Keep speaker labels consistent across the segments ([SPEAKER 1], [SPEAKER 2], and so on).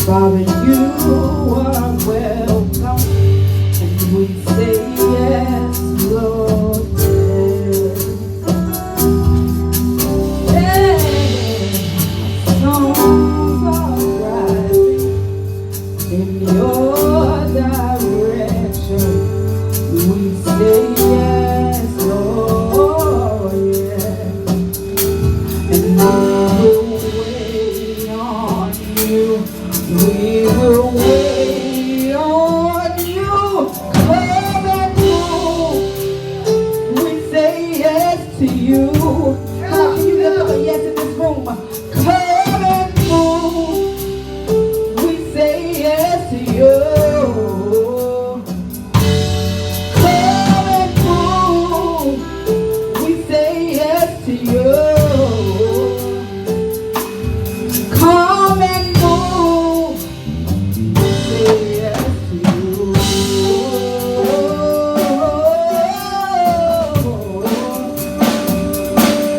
[SPEAKER 1] Father, you are welcome, and we say yes, Lord. Yes. Songs are rising in your direction. We say yes, Lord, yes. And we will wait on you. We will wait on you. Come and move. We say yes to you. Come on, can you lift up a yes in this room? Come and move. We say yes to you. Come and move. We say yes to you. Come and move. Say yes to you.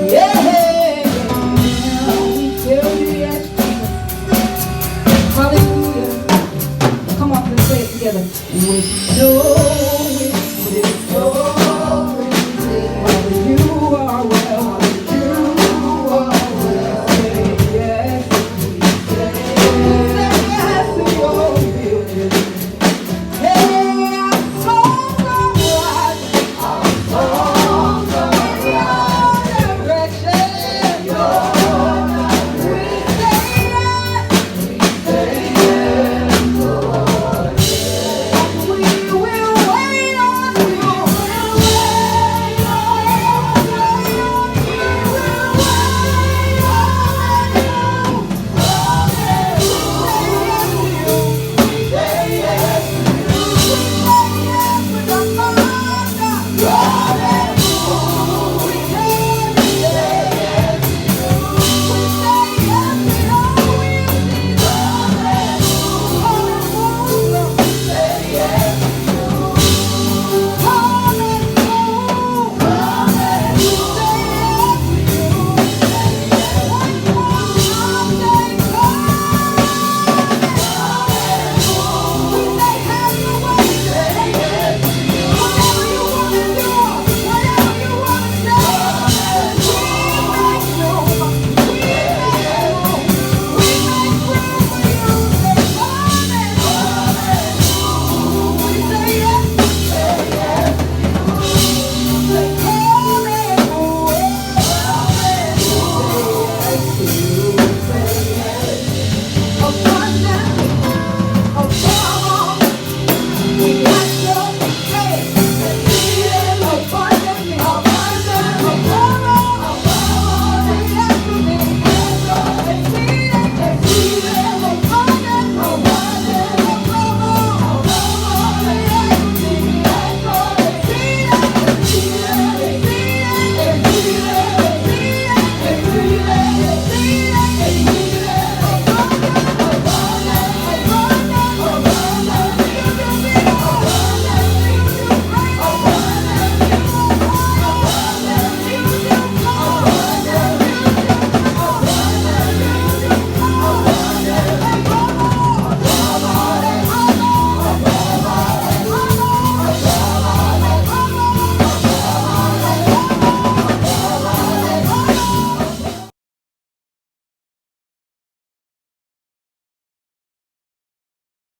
[SPEAKER 1] Yeah. We tell you yes, Jesus. Hallelujah. Come on, let's say it together. With no